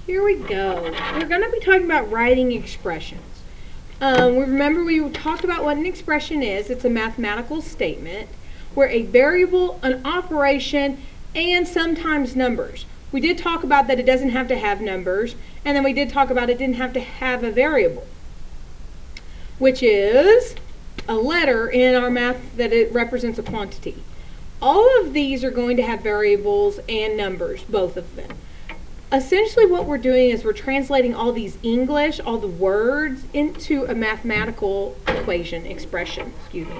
Here we go. We're going to be talking about writing expressions. Remember we talked about what an expression is. It's a mathematical statement where a variable, an operation, and sometimes numbers. We did talk about that it doesn't have to have numbers, and then we did talk about it didn't have to have a variable, which is a letter in our math that it represents a quantity. All of these are going to have variables and numbers, both of them. Essentially what we're doing is we're translating all these English, all the words, into a mathematical expression, excuse me.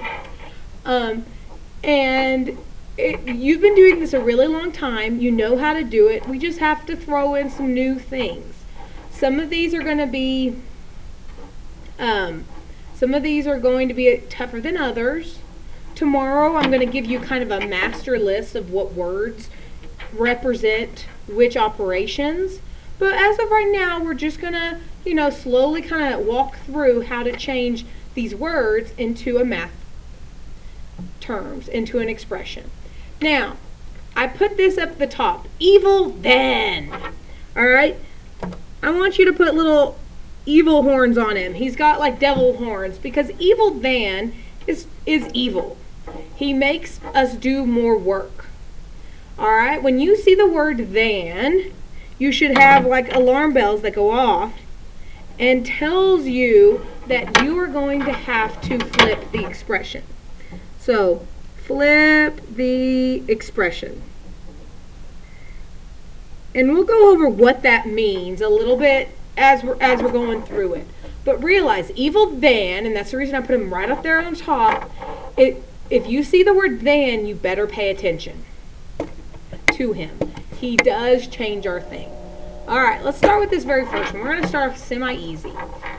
You've been doing this a really long time. You know how to do it. We just have to throw in some new things. Some of these are going to be tougher than others. Tomorrow I'm going to give you kind of a master list of what words represent which operations. But as of right now, we're just going to, slowly kind of walk through how to change these words into a math terms, into an expression. Now, I put this up at the top. Evil then. Alright? I want you to put little evil horns on him. He's got like devil horns because evil then is evil. He makes us do more work. Alright? When you see the word than, you should have like alarm bells that go off and tells you that you are going to have to flip the expression. So, flip the expression. And we'll go over what that means a little bit as we're going through it. But realize, evil than, and that's the reason I put him right up there on top, if you see the word than, you better pay attention to him. He does change our thing. Alright, let's start with this very first one. We're going to start off semi-easy.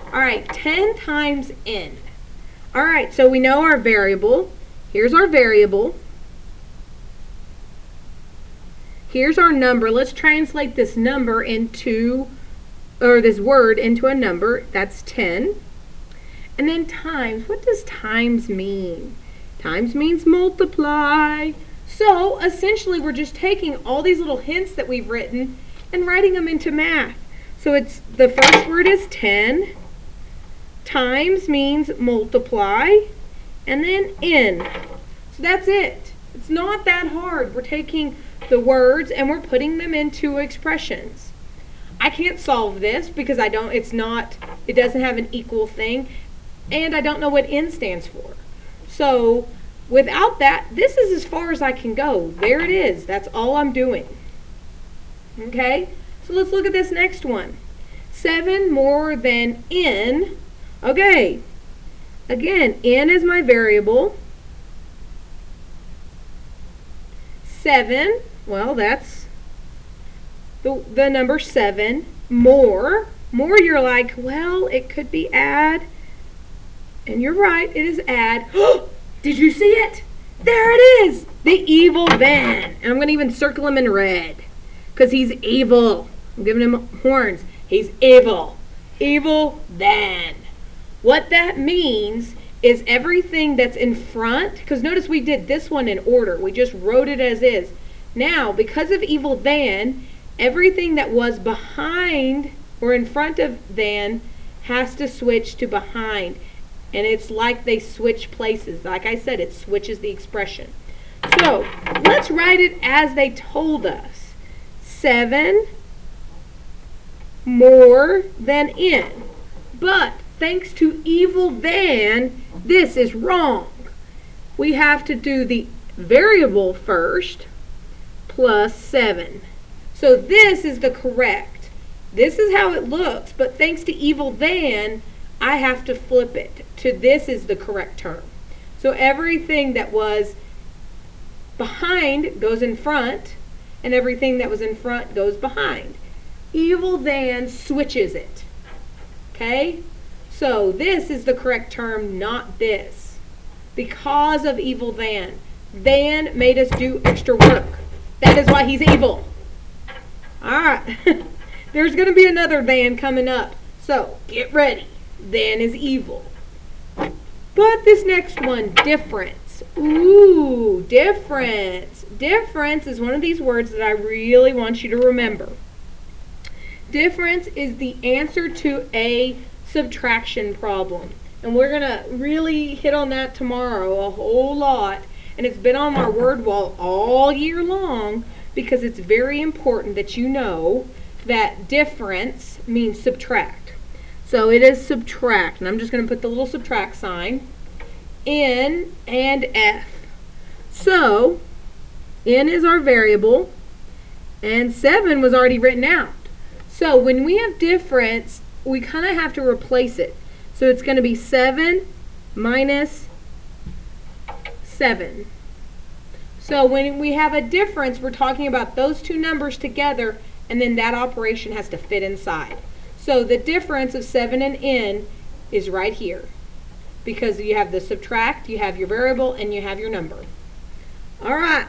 Alright, 10 times n. Alright, so we know our variable. Here's our variable. Here's our number. Let's translate this number this word into a number. That's 10. And then times. What does times mean? Times means multiply. So, essentially, we're just taking all these little hints that we've written and writing them into math. So, the first word is 10. Times means multiply. And then n. So, that's it. It's not that hard. We're taking the words and we're putting them into expressions. I can't solve this because it doesn't have an equal thing, and I don't know what n stands for. So, without that, this is as far as I can go. There it is. That's all I'm doing. Okay? So let's look at this next one. 7 more than n. Okay. Again, n is my variable. 7, well, that's the number 7. More, you're like, well, it could be add. And you're right, it is add. Did you see it? There it is! The evil then. And I'm going to even circle him in red. Because he's evil. I'm giving him horns. He's evil. Evil then. What that means is everything that's in front, because notice we did this one in order. We just wrote it as is. Now, because of evil then, everything that was behind or in front of then has to switch to behind. And it's like they switch places. Like I said, it switches the expression. So, let's write it as they told us. 7 more than n. But, thanks to evil then, this is wrong. We have to do the variable first, plus 7. So, this is the correct. This is how it looks, but thanks to evil then, I have to flip it to this is the correct term. So everything that was behind goes in front, and everything that was in front goes behind. Evil then switches it. Okay? So this is the correct term, not this. Because of evil then. Then made us do extra work. That is why he's evil. Alright. There's going to be another then coming up. So, get ready. Then is evil. But this next one, difference. Ooh, difference. Difference is one of these words that I really want you to remember. Difference is the answer to a subtraction problem. And we're going to really hit on that tomorrow a whole lot. And it's been on our word wall all year long because it's very important that you know that difference means subtract. So it is subtract. And I'm just going to put the little subtract sign. N and F. So N is our variable and 7 was already written out. So when we have difference, we kind of have to replace it. So it's going to be 7 minus 7. So when we have a difference, we're talking about those two numbers together, and then that operation has to fit inside. So the difference of 7 and n is right here, because you have the subtract, you have your variable, and you have your number. All right.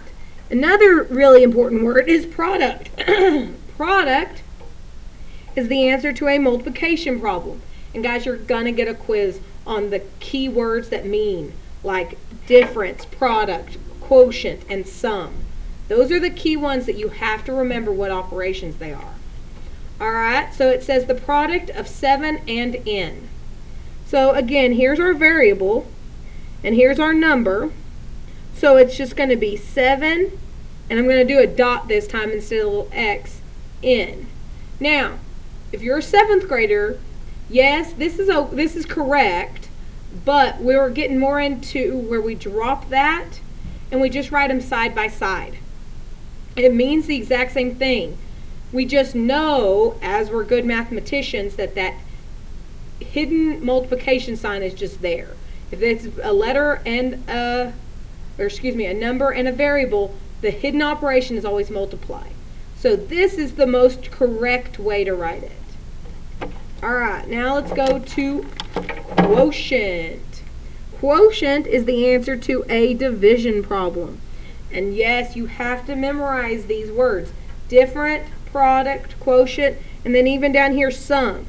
Another really important word is product. Product is the answer to a multiplication problem. And guys, you're going to get a quiz on the key words that mean, like difference, product, quotient, and sum. Those are the key ones that you have to remember what operations they are. All right, so it says the product of 7 and n. So again, here's our variable, and here's our number. So it's just going to be 7, and I'm going to do a dot this time instead of a little x, n. Now, if you're a 7th grader, yes, this is correct, but we're getting more into where we drop that and we just write them side by side. It means the exact same thing. We just know, as we're good mathematicians, that that hidden multiplication sign is just there. If it's a letter and a number and a variable, the hidden operation is always multiply. So this is the most correct way to write it. Alright, now let's go to quotient. Quotient is the answer to a division problem. And yes, you have to memorize these words. Different, product, quotient, and then even down here, sum.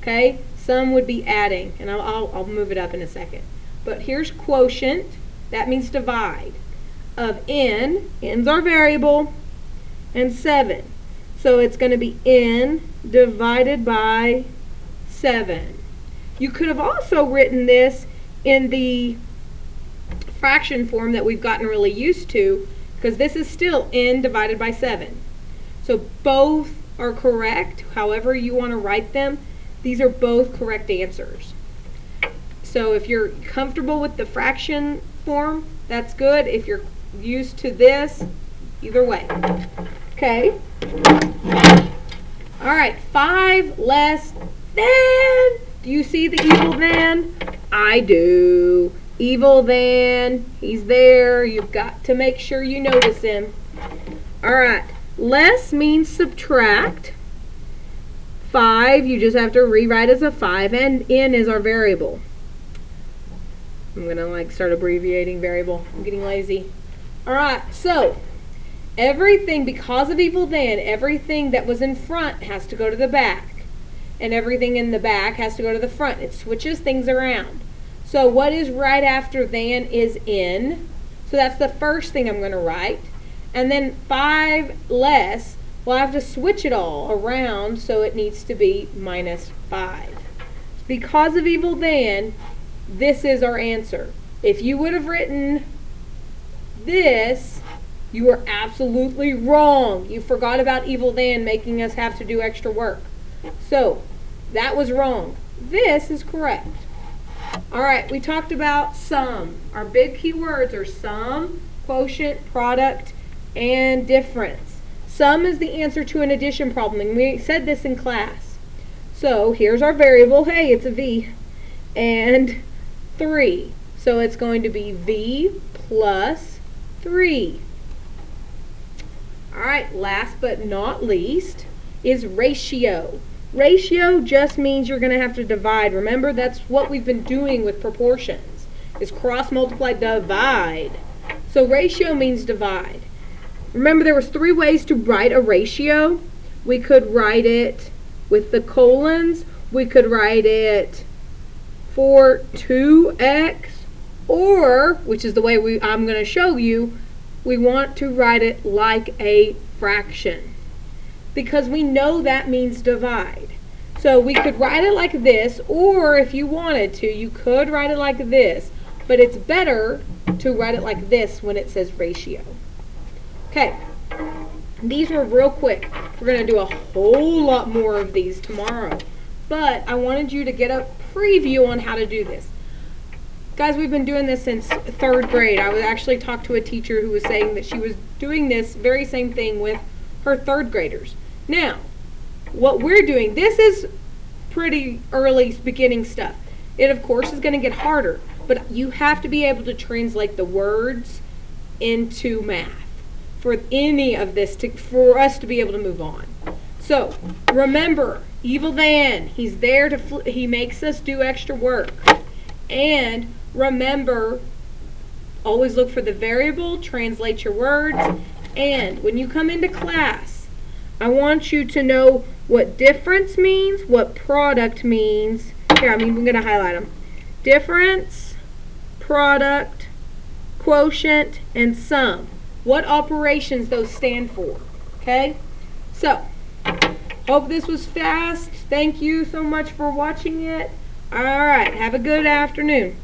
Okay? Sum would be adding, and I'll move it up in a second. But here's quotient. That means divide. Of n's our variable, and 7. So it's going to be n divided by 7. You could have also written this in the fraction form that we've gotten really used to, because this is still n divided by 7. So both are correct. However you want to write them, these are both correct answers. So if you're comfortable with the fraction form, that's good. If you're used to this, either way. Okay. All right, 5 less than. Do you see the evil than? I do. Evil than. He's there. You've got to make sure you notice him. All right. Less means subtract. 5, you just have to rewrite as a 5, and n is our variable. I'm going to start abbreviating variable. I'm getting lazy. All right, so everything, because of evil than, everything that was in front has to go to the back. And everything in the back has to go to the front. It switches things around. So what is right after than is n. So that's the first thing I'm going to write. And then 5 less, well, I have to switch it all around, so it needs to be minus 5. Because of evil than, this is our answer. If you would have written this, you were absolutely wrong. You forgot about evil than making us have to do extra work. So, that was wrong. This is correct. Alright, we talked about sum. Our big key words are sum, quotient, product, and difference. Sum is the answer to an addition problem, and we said this in class. So, here's our variable. Hey, it's a v. And 3. So it's going to be v plus 3. Alright, last but not least is ratio. Ratio just means you're going to have to divide. Remember, that's what we've been doing with proportions, is cross multiply, divide. So ratio means divide. Remember, there was 3 ways to write a ratio. We could write it with the colons. We could write it for 2x, or, which is the way I'm going to show you, we want to write it like a fraction. because we know that means divide. So we could write it like this, or if you wanted to, you could write it like this, but it's better to write it like this when it says ratio. Okay, these were real quick. We're going to do a whole lot more of these tomorrow, but I wanted you to get a preview on how to do this. Guys, we've been doing this since 3rd grade. I would actually talk to a teacher who was saying that she was doing this very same thing with her 3rd graders. Now, what we're doing, this is pretty early beginning stuff. It, of course, is going to get harder, but you have to be able to translate the words into math for any of this, for us to be able to move on. So, remember, Evil Van, he's there to, he makes us do extra work. And remember, always look for the variable, translate your words, and when you come into class, I want you to know what difference means, what product means. Here, I'm going to highlight them. Difference, product, quotient, and sum. What operations those stand for. Okay? So, hope this was fast. Thank you so much for watching it. Alright, have a good afternoon.